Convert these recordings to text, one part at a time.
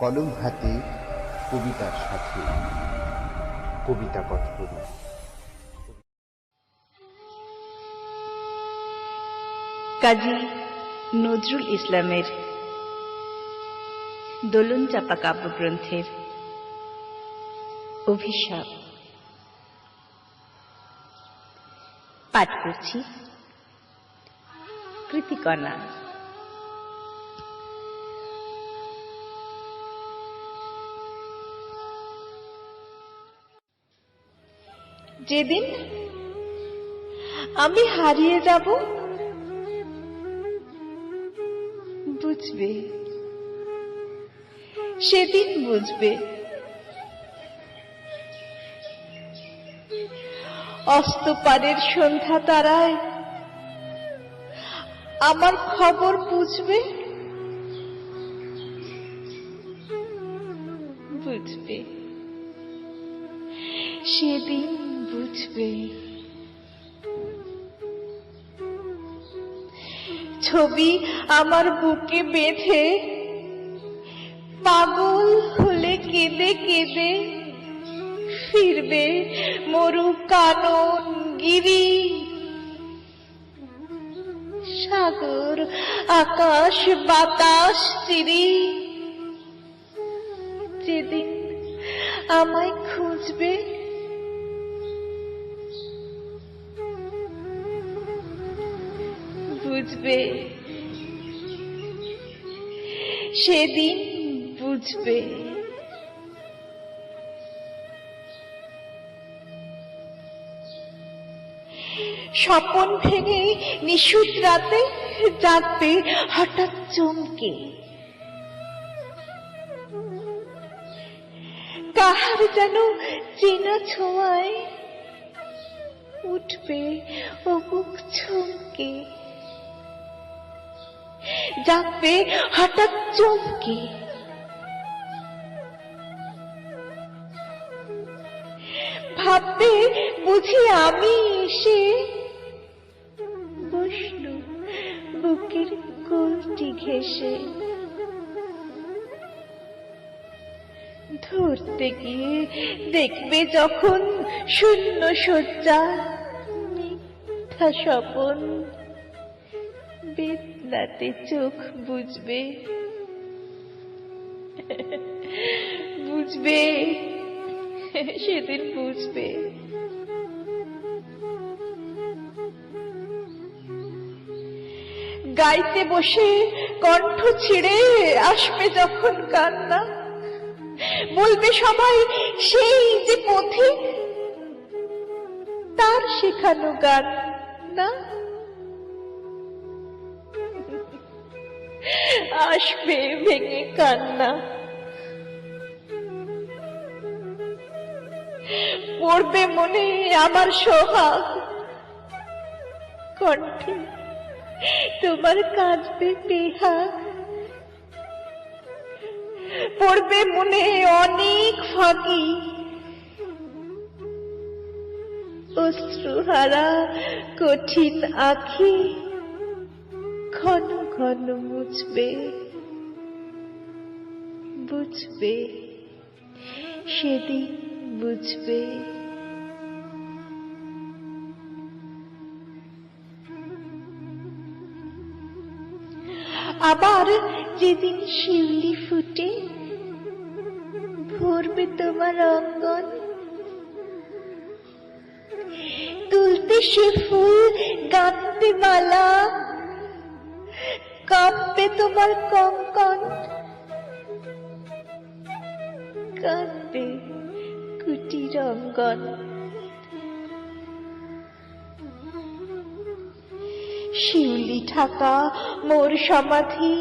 কলম হাতে কবিতার সাথে কবিতা পাঠ করি। কাজী নজরুল ইসলামের দোলন চাপা কাব্যগ্রন্থের অভিশাপ পাঠ করছি কৃতিকণা। যেদিন আমি হারিয়ে যাব বুঝবে, সেদিন বুঝবে। অস্তপারের সন্ধ্যা তারায় আমার খবর বুঝবে, বুঝবে, সেদিন বুঝবে। ছবি আমার বুকে বেঁধে পাগল হলে কেঁদে কেঁদে ফিরবে মরু কানন গিরি, সাগর আকাশ বাতাস চিরি। যেদিন আমায় খুঁজবে বুঝবে, সেদিন বুঝবে। স্বপন ভেঙে নিশুত রাতে জাগবে হঠাৎ চমকে, কাহার যেন চেনা ছোঁয়ায় উঠবে ও বুক ছমকে, জাগবে হঠাৎ চমকে। ভাববে বুঝি আমি এসে বসলু বুকের কোলটি ঘেঁষে, ধরতে গিয়ে দেখবে যখন শূন্য শয্যা মিথ্যা স্বপন, বেদনাতে চোখ বুঝবে, বুঝবে, সেদিন বুঝবে। গাইতে বসে কণ্ঠ ছিঁড়ে আসবে যখন কান্না, বলবে সবাই সেই যে পথিক তার শেখানো গান না। আসবে ভেঙে কান্না, পড়বে মনে আমার সোহাগ কণ্ঠে তোমার কাঁদবে বেহাগ। পড়বে মনে অনেক ফাঁকি অশ্রুহারা কঠিন আঁখি ঘন ঘন মুছবে, বুঝবে, সেদিন বুঝবে। আবার যেদিন শিউলি ফুটে ভরবে তোমার অঙ্গন, তুলতে সে ফুল গাঁথবে মালা, কাঁপবে তোমার কঙ্কন, কাঁদবে কুটির অঙ্গন। শিউলি ঢাকা মোর সমাধি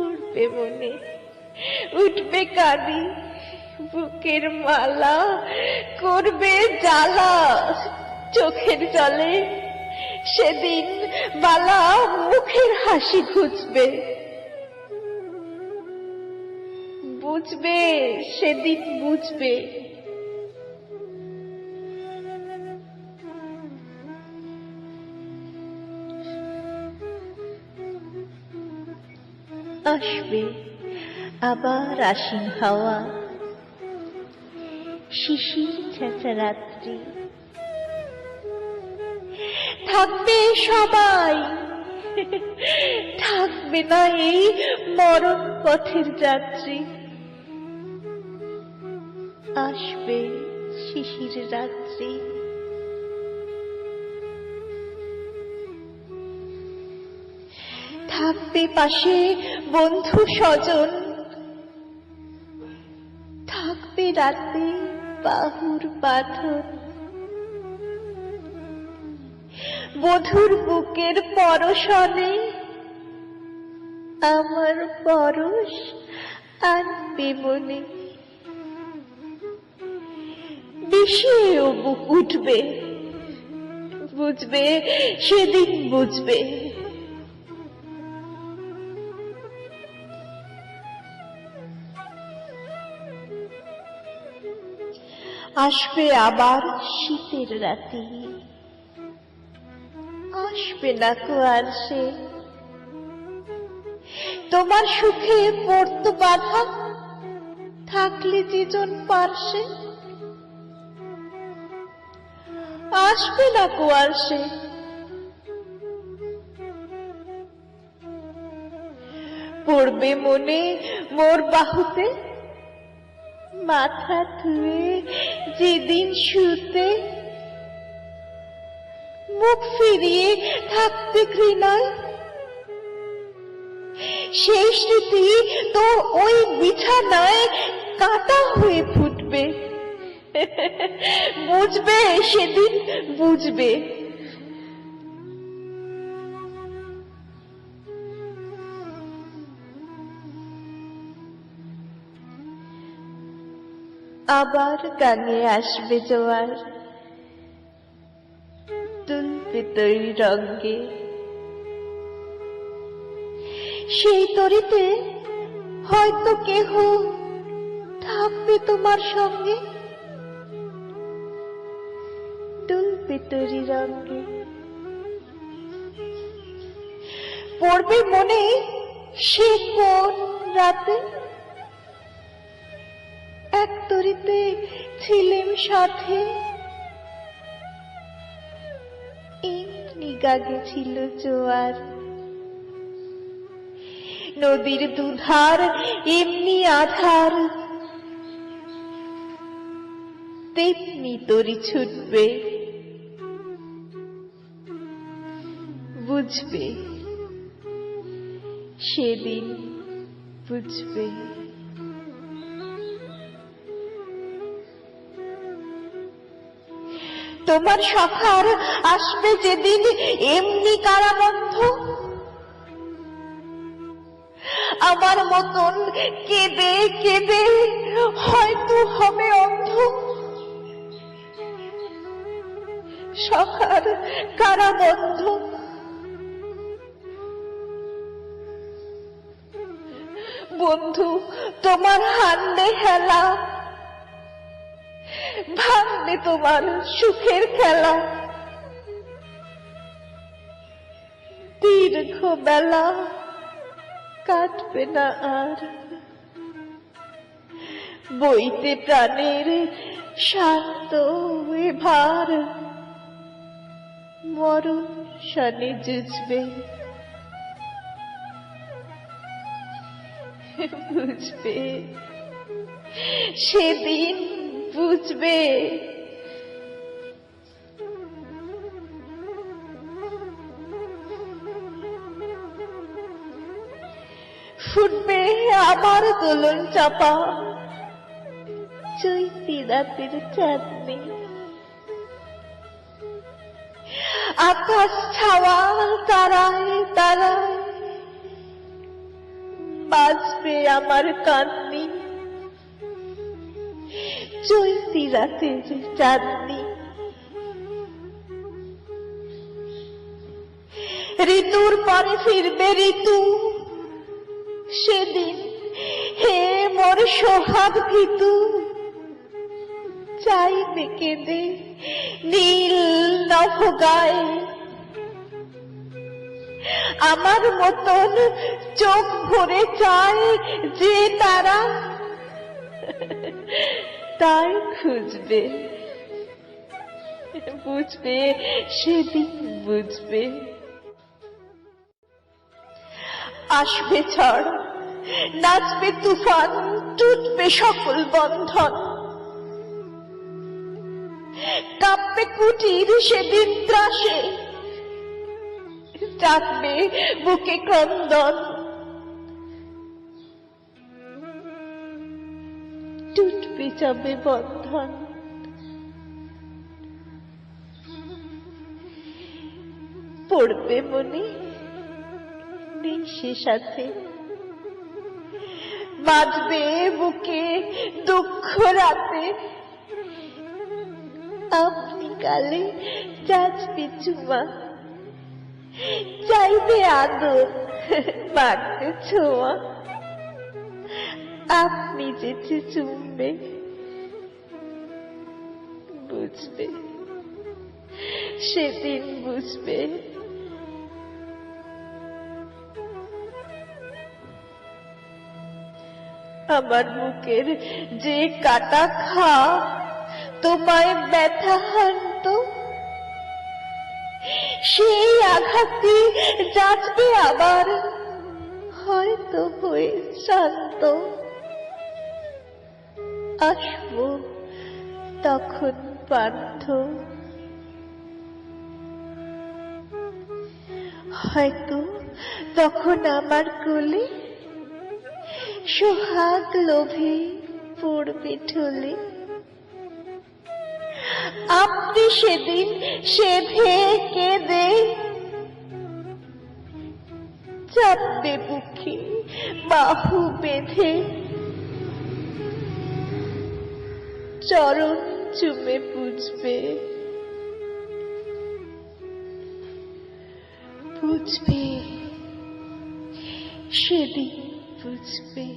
উঠবে মনে, উঠবে কাঁদি বুকের মালা, করবে জ্বালা চোখের জলে। সেদিন বালা মুখের হাসি ঘুচবে, বুঝবে, সেদিন বুঝবে। আসবে আবার আশিন হাওয়া, শিশির ছেঁচা রাত্রি। থাকবে সবাই, থাকবে না এই মরণ পথের যাত্রী। আসবে শিশির রাত্রি। থাকবে পাশে বন্ধু স্বজন, থাকবে রাতে বাহুর বাঁধন। বধুর বুকের পরশনে আমার পরশ আনবে মনে। বিষেও বুক উঠবে, বুঝবে সেদিন বুঝবে। আসবে আবার শীতের রাতে, আসবে না কো আর সে। তোমার সুখে পড়তো বাধা, থাকলে যেজন পার্শ্বে। আসবে না কো আর সে। পড়বে মনে মোর বাহুতে, মাথা ধুয়ে যেদিন শুতে। মুখ ফিরিয়ে থাকতে ঘৃণায়, সেই স্মৃতি তো ওই বিছানায় কাঁটা হয়ে ফুটবে। বুঝবে সেদিন বুঝবে। আবার গানে আসবে জোয়ার, তুলবে তরি রঙে। সেই তরিতে হয়তো কেহ থাকবে তোমার সঙ্গে। তুলবে তরি রঙে। পড়বে মনে সে কোন রাতে, এক তরিতে ছিলেম সাথে। এমনি গাগে ছিল জোয়ার, নদীর দুধার এমনি আধার। তেমনি তরি ছুটবে, বুঝবে সেদিন বুঝবে। তোমার সখার আসবে যেদিন এমনি কারাবন্ধ, আমার মতন কেঁদে কেঁদে হয়তো হবে অন্ধ। সখার কারাবন্ধ। বন্ধু তোমার হান্ডে হেলা, ভাঙবে তোমার সুখের খেলা। দীর্ঘ বেলা কাটবে না আর, বইতে প্রাণের শান্ত এ ভার। মরণ শনে জুঝবে, বুঝবে সেদিন বুঝবে। ফুটবে আমার দোলন চাপা, চৈতি রাতের চাঁদনি। আকাশ ছাওয়া তারায় তারায় বাজবে আমার কান্নি। চৈতি রাতের চাঁদনি। ঋতুর পরে ফিরবে ঋতু, সেদিন হে মোর সোহাগ ভীতু। চাইবে কেঁদে নীল নভ গায়ে, আমার মতন চোখ ভরে চায় যে তারা তাই খুঁজবে, বুঝবে সেদিন বুঝবে। আসবে ঝড়, নাচবে তুফান, টুটবে সকল বন্ধন, কাঁপবে কুটির সেদিন ত্রাসে, ডাকবে বুকে ক্রন্দন, টুটবে যাবে বন্ধন। পড়বে মনে নেই সে সাথে, বাজবে বুকে দুঃখ রাতে, আপনি কালে যাচবে চুমা, চাইবে আদর, মারতে ছোঁয়া, আপনি যেচে চুমবে, বুঝবে সেদিন বুঝবে। আমার বুকের যে কাটা খা তোমায় ব্যথা হানত, সেই আঘাতই যাচবে আবার, হয়তো হয়ে শান্ত। আসবো তখন পার্থ, হয়তো তখন আমার কোলে সোহাগ লোভে পড়বে ঢলে, আপনি সেদিন সেধে কেঁদে চাপবে বুকে বাহু বেঁধে, চরণ চুমে বুঝবে, বুঝবে সেদিন বুঝবে।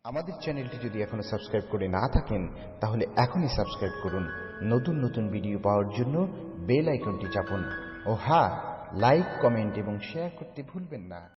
আমাদের চ্যানেলটি যদি এখনো সাবস্ক্রাইব করে না থাকেন তাহলে এখনই সাবস্ক্রাইব করুন। নতুন নতুন ভিডিও পাওয়ার জন্য বেল আইকনটি চাপুন। ও হ্যাঁ, লাইক, কমেন্ট এবং শেয়ার করতে ভুলবেন না।